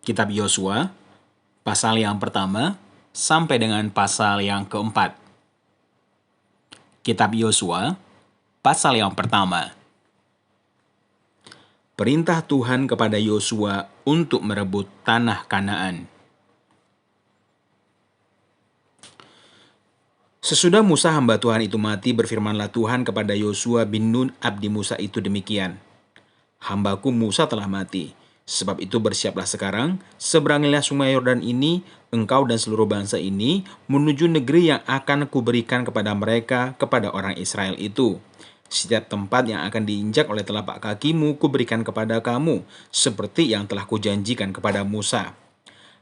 Kitab Yosua, pasal yang pertama sampai dengan pasal yang keempat. Kitab Yosua, pasal yang pertama. Perintah Tuhan kepada Yosua untuk merebut tanah Kanaan. Sesudah Musa hamba Tuhan itu mati, berfirmanlah Tuhan kepada Yosua bin Nun abdi Musa itu demikian. Hambaku Musa telah mati. Sebab itu bersiaplah sekarang, seberangilah sungai Yordan ini, engkau dan seluruh bangsa ini, menuju negeri yang akan kuberikan kepada mereka, kepada orang Israel itu. Setiap tempat yang akan diinjak oleh telapak kakimu, kuberikan kepada kamu, seperti yang telah kujanjikan kepada Musa.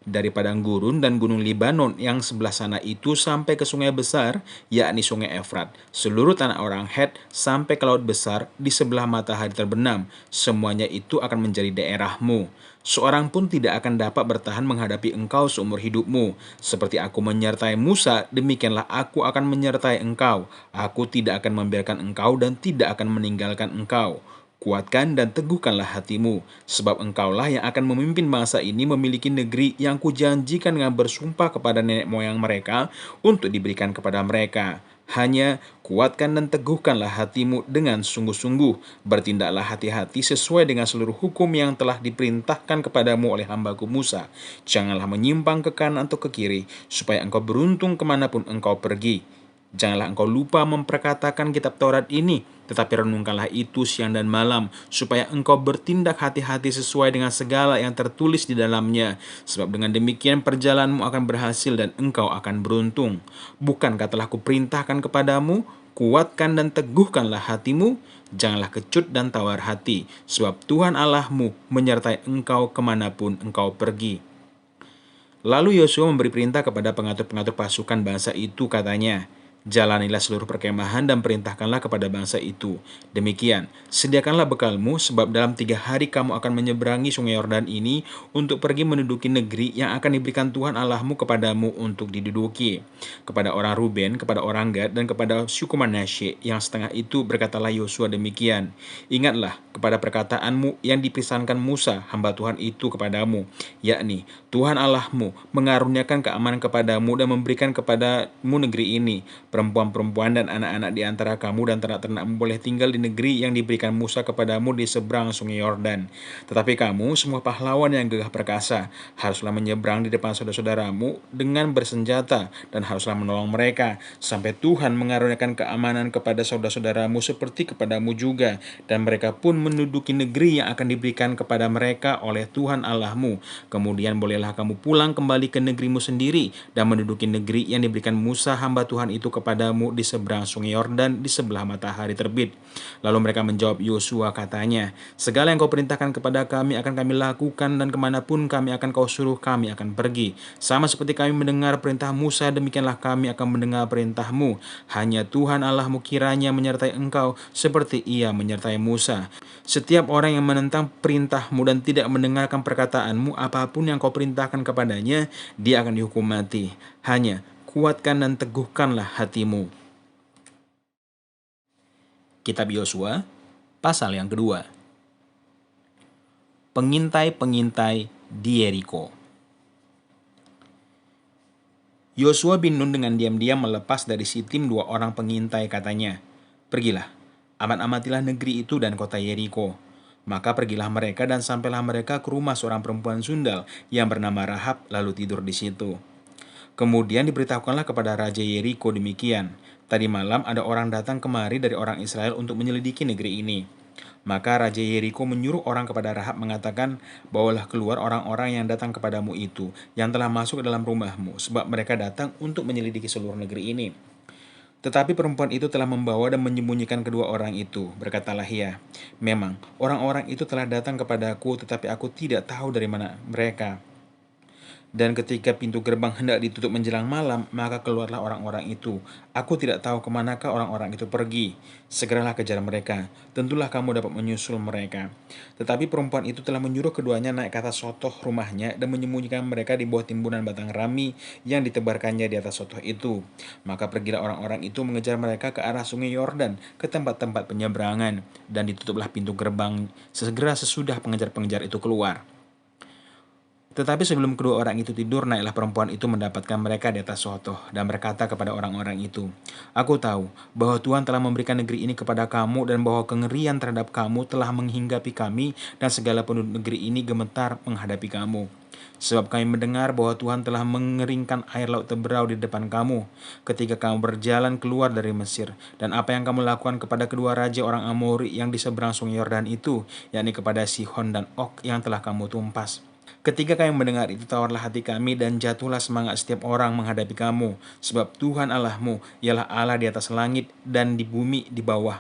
Dari padang gurun dan gunung Libanon yang sebelah sana itu sampai ke sungai besar, yakni sungai Efrat, seluruh tanah orang Het sampai ke laut besar di sebelah matahari terbenam, semuanya itu akan menjadi daerahmu. Seorang pun tidak akan dapat bertahan menghadapi engkau seumur hidupmu. Seperti aku menyertai Musa, demikianlah aku akan menyertai engkau. Aku tidak akan membiarkan engkau dan tidak akan meninggalkan engkau. Kuatkan dan teguhkanlah hatimu, sebab engkaulah yang akan memimpin bangsa ini memiliki negeri yang kujanjikan dengan bersumpah kepada nenek moyang mereka untuk diberikan kepada mereka. Hanya kuatkan dan teguhkanlah hatimu dengan sungguh-sungguh. Bertindaklah hati-hati sesuai dengan seluruh hukum yang telah diperintahkan kepadamu oleh hambaku Musa. Janganlah menyimpang ke kanan atau ke kiri, supaya engkau beruntung kemanapun engkau pergi. Janganlah engkau lupa memperkatakan kitab Taurat ini, tetapi renungkanlah itu siang dan malam, supaya engkau bertindak hati-hati sesuai dengan segala yang tertulis di dalamnya. Sebab dengan demikian perjalananmu akan berhasil dan engkau akan beruntung. Bukankah telah kuperintahkan kepadamu, kuatkan dan teguhkanlah hatimu, janganlah kecut dan tawar hati, sebab Tuhan Allahmu menyertai engkau kemanapun engkau pergi. Lalu Yosua memberi perintah kepada pengatur-pengatur pasukan bangsa itu, katanya, jalanilah seluruh perkemahan dan perintahkanlah kepada bangsa itu. Demikian, sediakanlah bekalmu, sebab dalam 3 hari kamu akan menyeberangi sungai Yordan ini untuk pergi menduduki negeri yang akan diberikan Tuhan Allahmu kepadamu untuk diduduki. Kepada orang Ruben, kepada orang Gad, dan kepada suku Manasye yang setengah itu berkatalah Yosua demikian. Ingatlah kepada perkataanmu yang dipesankan Musa, hamba Tuhan itu kepadamu, yakni Tuhan Allahmu mengaruniakan keamanan kepadamu dan memberikan kepadamu negeri ini. Perempuan-perempuan dan anak-anak di antara kamu dan ternak-ternakmu boleh tinggal di negeri yang diberikan Musa kepadamu di seberang sungai Yordan. Tetapi kamu, semua pahlawan yang gagah perkasa, haruslah menyeberang di depan saudara-saudaramu dengan bersenjata dan haruslah menolong mereka, sampai Tuhan mengaruniakan keamanan kepada saudara-saudaramu seperti kepadamu juga, dan mereka pun menduduki negeri yang akan diberikan kepada mereka oleh Tuhan Allahmu. Kemudian bolehlah kamu pulang kembali ke negerimu sendiri dan menduduki negeri yang diberikan Musa hamba Tuhan itu kepadamu di seberang sungai Yordan di sebelah matahari terbit. Lalu mereka menjawab Yosua, katanya, segala yang kau perintahkan kepada kami akan kami lakukan, dan kemanapun kami akan kau suruh kami akan pergi. Sama seperti kami mendengar perintah Musa, demikianlah kami akan mendengar perintahmu. Hanya Tuhan Allahmu kiranya menyertai engkau seperti ia menyertai Musa. Setiap orang yang menentang perintahmu dan tidak mendengarkan perkataanmu, apapun yang kau perintahkan kepadanya, dia akan dihukum mati. Hanya kuatkan dan teguhkanlah hatimu. Kitab Yosua, pasal yang kedua. Pengintai-pengintai di Yeriko. Yosua bin Nun dengan diam-diam melepas dari Sitim 2 orang pengintai, katanya, pergilah, amat-amatilah negeri itu dan kota Yeriko. Maka pergilah mereka dan sampailah mereka ke rumah seorang perempuan sundal yang bernama Rahab, lalu tidur di situ. Kemudian diberitahukanlah kepada Raja Yeriko demikian, tadi malam ada orang datang kemari dari orang Israel untuk menyelidiki negeri ini. Maka Raja Yeriko menyuruh orang kepada Rahab mengatakan, bawalah keluar orang-orang yang datang kepadamu itu, yang telah masuk ke dalam rumahmu, sebab mereka datang untuk menyelidiki seluruh negeri ini. Tetapi perempuan itu telah membawa dan menyembunyikan kedua orang itu. Berkatalah ia, memang orang-orang itu telah datang kepadaku, tetapi aku tidak tahu dari mana mereka. Dan ketika pintu gerbang hendak ditutup menjelang malam, maka keluarlah orang-orang itu. Aku tidak tahu kemanakah orang-orang itu pergi. Segeralah kejar mereka. Tentulah kamu dapat menyusul mereka. Tetapi perempuan itu telah menyuruh keduanya naik ke atas sotoh rumahnya dan menyembunyikan mereka di bawah timbunan batang rami yang ditebarkannya di atas sotoh itu. Maka pergilah orang-orang itu mengejar mereka ke arah sungai Yordan, ke tempat-tempat penyeberangan, dan ditutuplah pintu gerbang segera sesudah pengejar-pengejar itu keluar. Tetapi sebelum kedua orang itu tidur, naiklah perempuan itu mendapatkan mereka di atas sotoh dan berkata kepada orang-orang itu, "Aku tahu bahwa Tuhan telah memberikan negeri ini kepada kamu dan bahwa kengerian terhadap kamu telah menghinggapi kami dan segala penduduk negeri ini gemetar menghadapi kamu. Sebab kami mendengar bahwa Tuhan telah mengeringkan air laut Teberau di depan kamu ketika kamu berjalan keluar dari Mesir, dan apa yang kamu lakukan kepada kedua raja orang Amori yang di seberang sungai Yordan itu, yakni kepada Sihon dan Og yang telah kamu tumpas. Ketika kami mendengar itu, tawarlah hati kami dan jatuhlah semangat setiap orang menghadapi kamu, sebab Tuhan Allahmu ialah Allah di atas langit dan di bumi di bawah.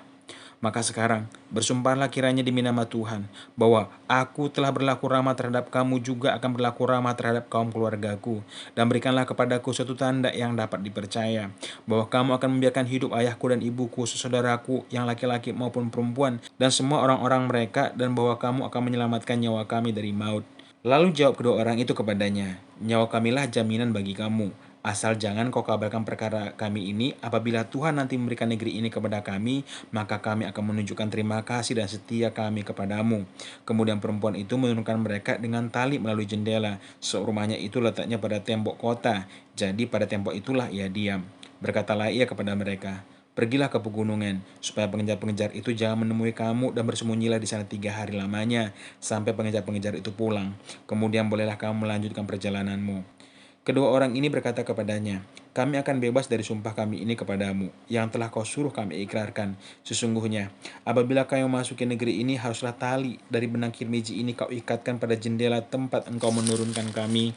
Maka sekarang bersumpahlah kiranya demi nama Tuhan, bahwa aku telah berlaku ramah terhadap kamu juga akan berlaku ramah terhadap kaum keluargaku. Dan berikanlah kepadaku suatu tanda yang dapat dipercaya, bahwa kamu akan membiarkan hidup ayahku dan ibuku, saudaraku yang laki-laki maupun perempuan, dan semua orang-orang mereka, dan bahwa kamu akan menyelamatkan nyawa kami dari maut." Lalu jawab kedua orang itu kepadanya, "Nyawa kamilah jaminan bagi kamu. Asal jangan kau kabarkan perkara kami ini. Apabila Tuhan nanti memberikan negeri ini kepada kami, maka kami akan menunjukkan terima kasih dan setia kami kepadamu." Kemudian perempuan itu menurunkan mereka dengan tali melalui jendela. Rumahnya itu letaknya pada tembok kota. Jadi pada tembok itulah ia diam. Berkatalah ia kepada mereka, "Pergilah ke pegunungan, supaya pengejar-pengejar itu jangan menemui kamu, dan bersembunyilah di sana 3 hari lamanya, sampai pengejar-pengejar itu pulang. Kemudian bolehlah kamu melanjutkan perjalananmu." Kedua orang ini berkata kepadanya, "Kami akan bebas dari sumpah kami ini kepadamu, yang telah kau suruh kami ikrarkan. Sesungguhnya, apabila kau memasuki negeri ini, haruslah tali dari benang kirmiji ini kau ikatkan pada jendela tempat engkau menurunkan kami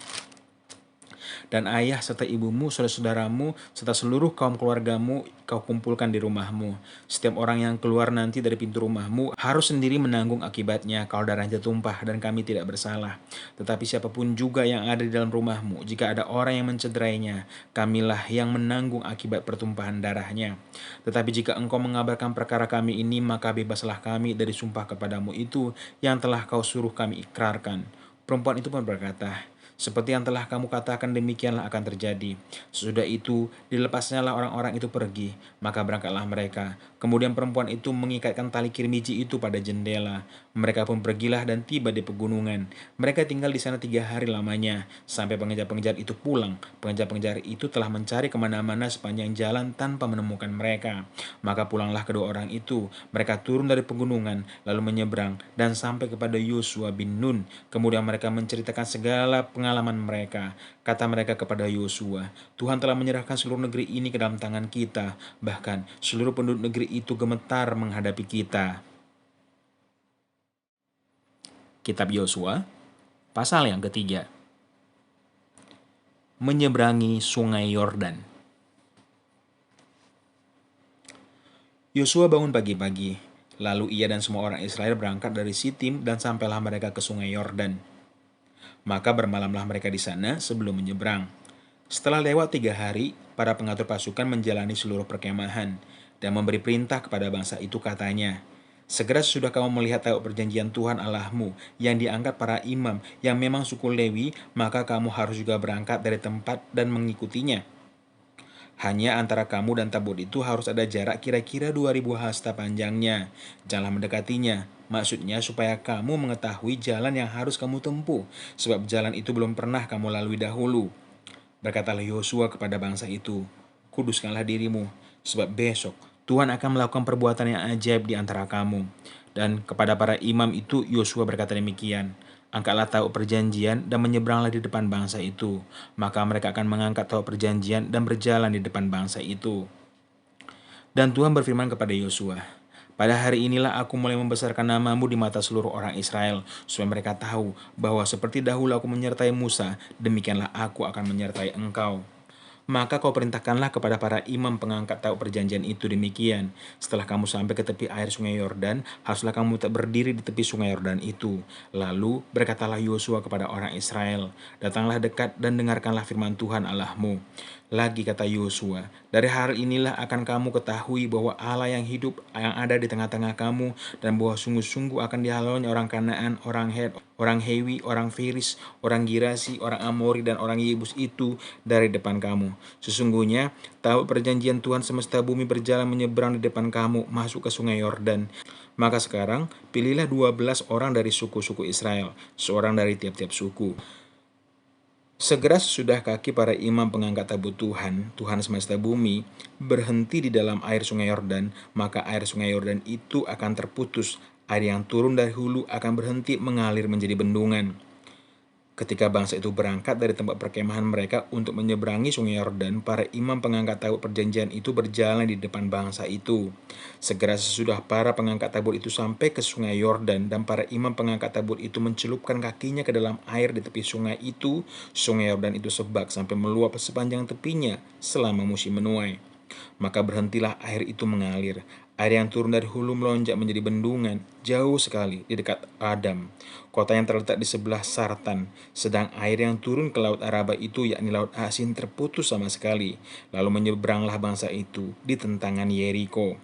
dan ayah serta ibumu, saudara-saudaramu, serta seluruh kaum keluargamu kau kumpulkan di rumahmu. Setiap orang yang keluar nanti dari pintu rumahmu harus sendiri menanggung akibatnya kalau darahnya tumpah dan kami tidak bersalah. Tetapi siapapun juga yang ada di dalam rumahmu, jika ada orang yang mencederainya, kamilah yang menanggung akibat pertumpahan darahnya. Tetapi jika engkau mengabarkan perkara kami ini, maka bebaslah kami dari sumpah kepadamu itu yang telah kau suruh kami ikrarkan." Perempuan itu pun berkata, "Seperti yang telah kamu katakan, demikianlah akan terjadi." Sesudah itu, dilepasnyalah orang-orang itu pergi, maka berangkatlah mereka. Kemudian perempuan itu mengikatkan tali kirmiji itu pada jendela. Mereka pun pergilah dan tiba di pegunungan. Mereka tinggal di sana 3 hari lamanya, sampai pengejar-pengejar itu pulang. Pengejar-pengejar itu telah mencari kemana-mana sepanjang jalan tanpa menemukan mereka. Maka pulanglah kedua orang itu. Mereka turun dari pegunungan, lalu menyeberang, dan sampai kepada Yosua bin Nun. Kemudian mereka menceritakan segala pengalaman mereka. Kata mereka kepada Yosua, "Tuhan telah menyerahkan seluruh negeri ini ke dalam tangan kita. Bahkan seluruh penduduk negeri itu gemetar menghadapi kita." Kitab Yosua, pasal yang ketiga. Menyeberangi sungai Yordan. Yosua bangun pagi-pagi, lalu ia dan semua orang Israel berangkat dari Sitim dan sampailah mereka ke sungai Yordan. Maka bermalamlah mereka di sana sebelum menyeberang. Setelah lewat 3 hari, para pengatur pasukan menjalani seluruh perkemahan dan memberi perintah kepada bangsa itu, katanya, "Segera sesudah kamu melihat tembok perjanjian Tuhan Allahmu yang diangkat para imam yang memang suku Lewi, maka kamu harus juga berangkat dari tempat dan mengikutinya. Hanya antara kamu dan tabut itu harus ada jarak kira-kira 2000 hasta panjangnya. Janganlah mendekatinya, maksudnya supaya kamu mengetahui jalan yang harus kamu tempuh, sebab jalan itu belum pernah kamu lalui dahulu." Berkatalah Yosua kepada bangsa itu, "Kuduskanlah dirimu, sebab besok Tuhan akan melakukan perbuatan yang ajaib di antara kamu." Dan kepada para imam itu Yosua berkata demikian, "Angkatlah tembok perjanjian dan menyeberanglah di depan bangsa itu." Maka mereka akan mengangkat tembok perjanjian dan berjalan di depan bangsa itu. Dan Tuhan berfirman kepada Yosua, "Pada hari inilah aku mulai membesarkan namamu di mata seluruh orang Israel, supaya mereka tahu bahwa seperti dahulu aku menyertai Musa, demikianlah aku akan menyertai engkau." Maka kau perintahkanlah kepada para imam pengangkat tembok perjanjian itu demikian, "Setelah kamu sampai ke tepi air sungai Yordan, haruslah kamu tetap berdiri di tepi sungai Yordan itu." Lalu berkatalah Yosua kepada orang Israel, "Datanglah dekat dan dengarkanlah firman Tuhan Allahmu." Lagi kata Yosua, "Dari hal inilah akan kamu ketahui bahwa Allah yang hidup yang ada di tengah-tengah kamu, dan bahwa sungguh-sungguh akan dihalaunya orang Kanaan, orang Het, orang Hewi, orang Feris, orang Girasi, orang Amori, dan orang Yebus itu dari depan kamu. Sesungguhnya tahu perjanjian Tuhan semesta bumi berjalan menyeberang di depan kamu masuk ke sungai Yordan. Maka sekarang pilihlah 12 orang dari suku-suku Israel, seorang dari tiap-tiap suku. Segera sesudah kaki para imam pengangkat tabut Tuhan, Tuhan semesta bumi, berhenti di dalam air sungai Yordan, maka air sungai Yordan itu akan terputus. Air yang turun dari hulu akan berhenti mengalir menjadi bendungan. Ketika bangsa itu berangkat dari tempat perkemahan mereka untuk menyeberangi sungai Yordan, para imam pengangkat tabut perjanjian itu berjalan di depan bangsa itu. Segera sesudah para pengangkat tabut itu sampai ke sungai Yordan, dan para imam pengangkat tabut itu mencelupkan kakinya ke dalam air di tepi sungai itu, sungai Yordan itu sebak sampai meluap sepanjang tepinya selama musim menuai. Maka berhentilah air itu mengalir. Air yang turun dari hulu melonjak menjadi bendungan, jauh sekali di dekat Adam, kota yang terletak di sebelah Sartan. Sedang air yang turun ke Laut Araba itu, yakni Laut Asin, terputus sama sekali. Lalu menyeberanglah bangsa itu di tentangan Yeriko.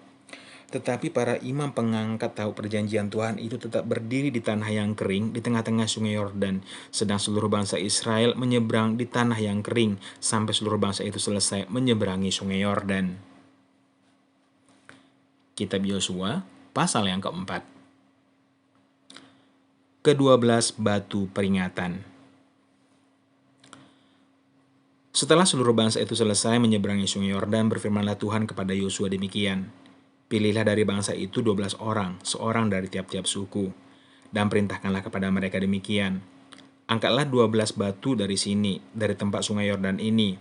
Tetapi para imam pengangkat tahu perjanjian Tuhan itu tetap berdiri di tanah yang kering di tengah-tengah sungai Yordan, sedang seluruh bangsa Israel menyeberang di tanah yang kering sampai seluruh bangsa itu selesai menyeberangi sungai Yordan. Kitab Yosua, pasal yang keempat. Ke-12 Batu Peringatan. Setelah seluruh bangsa itu selesai menyeberangi sungai Yordan, berfirmanlah Tuhan kepada Yosua demikian: Pilihlah dari bangsa itu 12 orang, seorang dari tiap-tiap suku, dan perintahkanlah kepada mereka demikian: Angkatlah 12 batu dari sini, dari tempat sungai Yordan ini,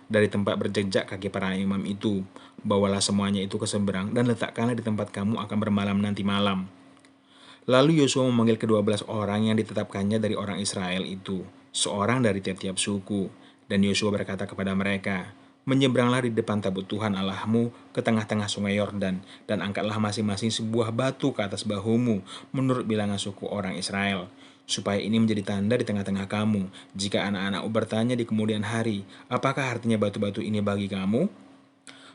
dari tempat berjejak kaki para imam itu. Bawalah semuanya itu ke seberang, dan letakkanlah di tempat kamu akan bermalam nanti malam. Lalu Yosua memanggil ke-12 orang yang ditetapkannya dari orang Israel itu, seorang dari tiap-tiap suku. Dan Yosua berkata kepada mereka, Menyeberanglah di depan tabut Tuhan Allahmu ke tengah-tengah sungai Yordan, dan angkatlah masing-masing sebuah batu ke atas bahumu, menurut bilangan suku orang Israel, supaya ini menjadi tanda di tengah-tengah kamu. Jika anak-anakmu bertanya di kemudian hari, apakah artinya batu-batu ini bagi kamu?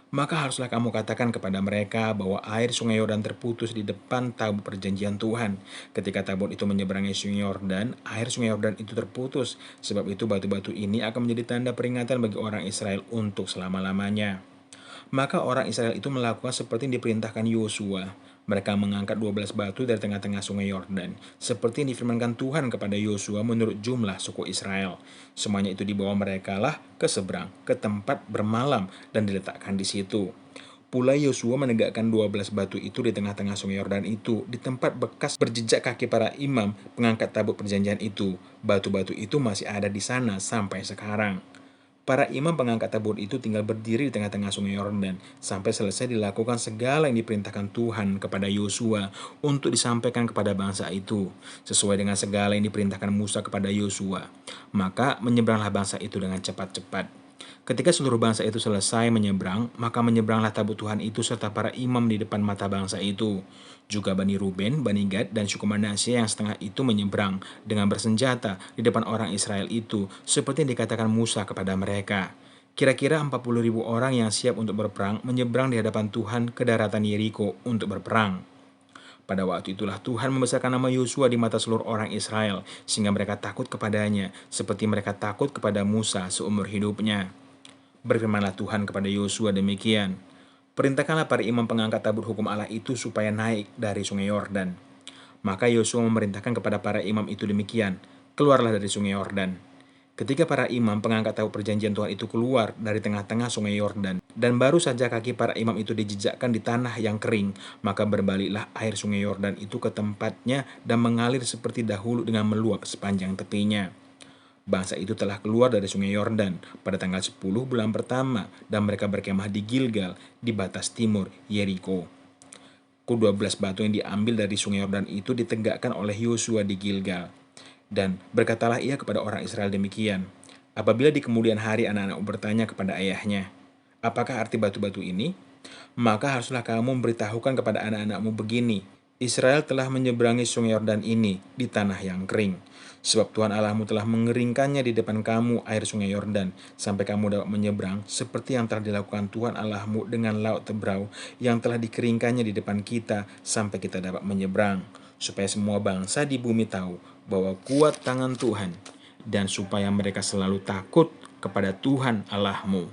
Maka haruslah kamu katakan kepada mereka bahwa air sungai Yordan terputus di depan tabut perjanjian Tuhan. Ketika tabut itu menyeberangi sungai Yordan, air sungai Yordan itu terputus. Sebab itu batu-batu ini akan menjadi tanda peringatan bagi orang Israel untuk selama-lamanya. Maka orang Israel itu melakukan seperti yang diperintahkan Yosua. Mereka mengangkat 12 batu dari tengah-tengah sungai Yordan, seperti yang difirmankan Tuhan kepada Yosua menurut jumlah suku Israel. Semuanya itu dibawa mereka lah ke seberang, ke tempat bermalam, dan diletakkan di situ. Pula Yosua menegakkan 12 batu itu di tengah-tengah sungai Yordan itu, di tempat bekas berjejak kaki para imam pengangkat tabut perjanjian itu. Batu-batu itu masih ada di sana sampai sekarang. Para imam pengangkat tabut itu tinggal berdiri di tengah-tengah sungai Yordan sampai selesai dilakukan segala yang diperintahkan Tuhan kepada Yosua untuk disampaikan kepada bangsa itu, sesuai dengan segala yang diperintahkan Musa kepada Yosua. Maka menyeberanglah bangsa itu dengan cepat-cepat. Ketika seluruh bangsa itu selesai menyeberang, maka menyeberanglah tabut Tuhan itu serta para imam di depan mata bangsa itu. Juga Bani Ruben, Bani Gad, dan suku Manasye yang setengah itu menyeberang dengan bersenjata di depan orang Israel itu, seperti yang dikatakan Musa kepada mereka. Kira-kira 40.000 orang yang siap untuk berperang menyeberang di hadapan Tuhan ke daratan Yeriko untuk berperang. Pada waktu itulah Tuhan membesarkan nama Yosua di mata seluruh orang Israel, sehingga mereka takut kepadanya, seperti mereka takut kepada Musa seumur hidupnya. Berfirmanlah Tuhan kepada Yosua demikian, Perintahkanlah para imam pengangkat tabut hukum Allah itu supaya naik dari sungai Yordan. Maka Yosua memerintahkan kepada para imam itu demikian, Keluarlah dari sungai Yordan. Ketika para imam pengangkat tabut perjanjian Tuhan itu keluar dari tengah-tengah sungai Yordan, dan baru saja kaki para imam itu dijejakkan di tanah yang kering, maka berbaliklah air sungai Yordan itu ke tempatnya dan mengalir seperti dahulu dengan meluap sepanjang tepinya. Bangsa itu telah keluar dari sungai Yordan pada tanggal 10 bulan pertama, dan mereka berkemah di Gilgal di batas timur Yeriko. Ke-12 batu yang diambil dari sungai Yordan itu ditegakkan oleh Yosua di Gilgal. Dan berkatalah ia kepada orang Israel demikian, apabila di kemudian hari anak-anakmu bertanya kepada ayahnya, apakah arti batu-batu ini? Maka haruslah kamu memberitahukan kepada anak-anakmu begini, Israel telah menyeberangi sungai Yordan ini di tanah yang kering. Sebab Tuhan Allahmu telah mengeringkannya di depan kamu air sungai Yordan, sampai kamu dapat menyeberang, seperti yang telah dilakukan Tuhan Allahmu dengan laut Tebrau, yang telah dikeringkannya di depan kita, sampai kita dapat menyeberang. Supaya semua bangsa di bumi tahu bahwa kuat tangan Tuhan, dan supaya mereka selalu takut kepada Tuhan Allahmu.